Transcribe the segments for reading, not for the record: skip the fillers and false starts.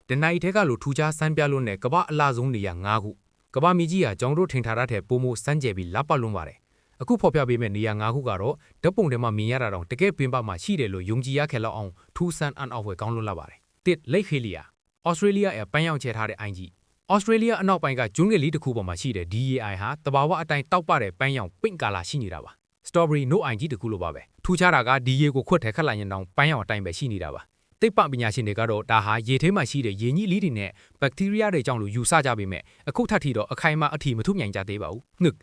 တနိုင်ထဲကလိုထူခြားစမ်းပြလို့နဲ့ကမ္ဘာအလားဆုံးနေရာ9ခုကမ္ဘာမြေကြီးဟာကျောင်းတို့ထင်ထားတဲ့ပိုမိုစမ်းကြယ်ပြီးလပတ်လွန်ပါတယ်အခုဖော်ပြပေးမယ့်နေရာ9ခုကတော့ဓာတ်ပုံထဲမှာမြင်ရတာတောင်တကယ်ပင်ပမှာရှိတယ်လို့ယုံကြည်ရခဲ့လောက်အောင်ထူးဆန်းအံ့ဩဖွယ်ကောင်းလွန်းလာပါတယ်တစ်လိတ်ဟေလီယာဩစတြေးလျရဲ့ပန်းရောင်ချဲထားတဲ့အိုင်ကြီးဩစတြေးလျအနောက်ပိုင်းကကျွန်းငယ်လေးတစ်ခုပေါ်မှာရှိတဲ့ DAI ဟာတဘာဝအတိုင်းတောက်ပတဲ့ပန်းရောင်ပင့်ကာလာရှိနေတာပါစတော်ဘရီနို့အိုင်ကြီးတစ်ခုလိုပါပဲထူးခြားတာကဒီရေကိုခွတ်ထဲခတ်လိုက်ရင်တောင်ပန်းရောင်အတိုင်းပဲရှိနေတာပါသိပ္ပံပညာရှင်တွေကတော့ဒါဟာရေထဲမှာရှိတဲ့ရေညှိလီတွေနဲ့ဘက်တီးရီးယားတွေကြောင့်လို့ယူဆကြပေမဲ့အခုထပ်ထိတော့အခိုင်အမာအထီမထုမြိုင်ကြသေးပါဘူးငှက်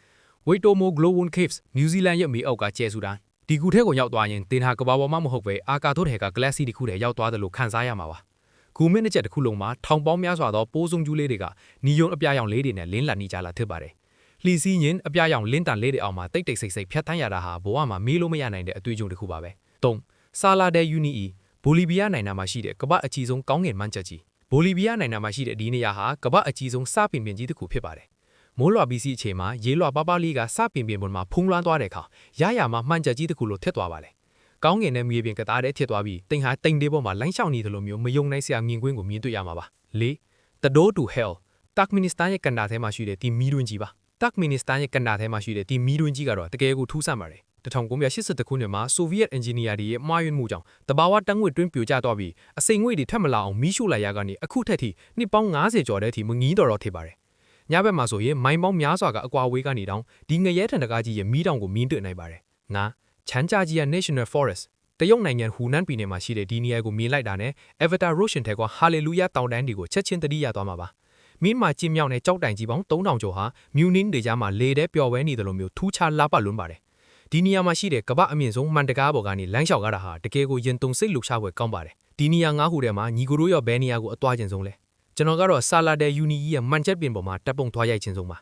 ဝေတိုမိုဂလိုဝွန်ကေ့ဗ်နယူးဇီလန်ရဲ့မြေအောက်ကကျဲဆူတာဒီကူထဲကိုရောက်သွားရင်တင်ဟာကဘာပေါ်မှာမဟုတ်ပဲအာကာတို့ထဲကဂလက်ဆီတစ်ခုထဲရောက်သွားတယ်လို့ခန်းစားရမှာပါဂူမင်းတစ်ချက်တစ်ခုလုံးမှာထောင်ပေါင်းများစွာသောပိုးစုံကျူးလေးတွေကနီယွန်အပြာရောင်လေးတွေနဲ့လင်းလက်နေကြလာဖြစ်ပါတယ်လှီစီးရင်အပြာရောင်လင်းတန်လေးတွေအောင်မှာတိတ်တိတ်ဆိတ်ဆိတ်ဖြတ်တန်းရတာဟာဘဝမှာမေးလို့မရနိုင်တဲ့အတွေ့အကြုံတစ်ခုပါပဲ၃ဆာလာဒဲယူနီအီဘိုလီဗီးယားနိုင်ငံမှာရှိတဲ့ကမ္ဘာအကြီးဆုံးကောင်းကင်မန်းချက်ကြီးဘိုလီဗီးယားနိုင်ငံမှာရှိတဲ့ဒီနေရာဟာကမ္ဘာအကြီးဆုံးစပင်ပင်ကြီးတစ်ခုဖြစ်ပါတယ်မိုးလွှာပြီးစီးအချိန်မှာရေလွှာပါးပါးလေးကစပင်ပင်ပေါ်မှာဖုံးလွှမ်းသွားတဲ့အခါရရမှာမှန်ချက်ကြီးတစ်ခုလိုထက်သွားပါလေကောင်းကင်နဲ့မြေပြင်ကသားတဲ့ထက်သွားပြီးတင်ဟာတိမ်လေးပေါ်မှာလိုင်းလျှောက်နေတယ်လို့မျိုးမယုံနိုင်စရာမြင်ကွင်းကိုမြင်တွေ့ရမှာပါ၄တဒိုးတူဟဲလ်တက်မီနစ္စတန်ရဲ့ကန်တာထဲမှာရှိတဲ့ဒီမီတွင်ကြီးပါတက်မီနစ္စတန်ရဲ့ကန်တာထဲမှာရှိတဲ့ဒီမီတွင်ကြီးကတော့တကယ်ကိုထူးဆန်းပါတယ်1980ခုနှစ်မှာဆိုဗီယက်အင်ဂျင်နီယာတွေရဲ့မှားယွင်းမှုကြောင့်တဘာဝတန်းငွေတွင်းပြိုကျသွားပြီးအစိမ်ငွေတွေထပ်မလာအောင်မီးရှို့လိုက်ရကနေအခုထက်ထိနှစ်ပေါင်း90ကျော်တဲ့အထိမငီးတော်ထည့်ပါတယ်။ညဘက်မှာဆိုရင်မိုင်ပေါင်းများစွာကအကွာဝေးကနေတောင်ဒီငရဲထန်တကားကြီးရဲ့မီးတောင်ကိုမြင်တွေ့နိုင်ပါတယ်။ငါချမ်းကြကြီးရဲ့ National Forest တရုတ်နိုင်ငံဟူနန်ပြည်နယ်မှာရှိတဲ့ဒီနေရာကိုမြင်လိုက်တာနဲ့ Avatar Ocean ထဲက Hallelujah တောင်တန်းတွေကိုချက်ချင်းတတိယသွားမှာပါ။မင်းမှာကျင်းမြောက်တဲ့ကြောက်တိုင်ကြီးပေါင်း3000ကျော်ဟာမြူနင်းတွေကြားမှာလေထဲပျော်ဝဲနေတယ်လို့မျိုးထူးခြားလာပတ်လွန်းပါတယ်ဒီနေရာမှာရှိတဲ့ကမ္ဘာအမြင့်ဆုံးမှန်တကားပေါ်ကနေလမ်းလျှောက်ကားတာဟာတကယ်ကိုရင်တုန်စိတ်လှုပ်ရှားဖွယ်ကောင်းပါတယ်ဒီနေရာ9ခုထဲမှာညီကိုတို့ရောဘယ်နေရာကိုအသွားခြင်းဆုံးလဲကျွန်တော်ကတော့ဆာလာဒဲယူနီရဲ့မှန်ချက်ပင်ပေါ်မှာတပ်ပုံသွားရိုက်ခြင်းဆုံးပါ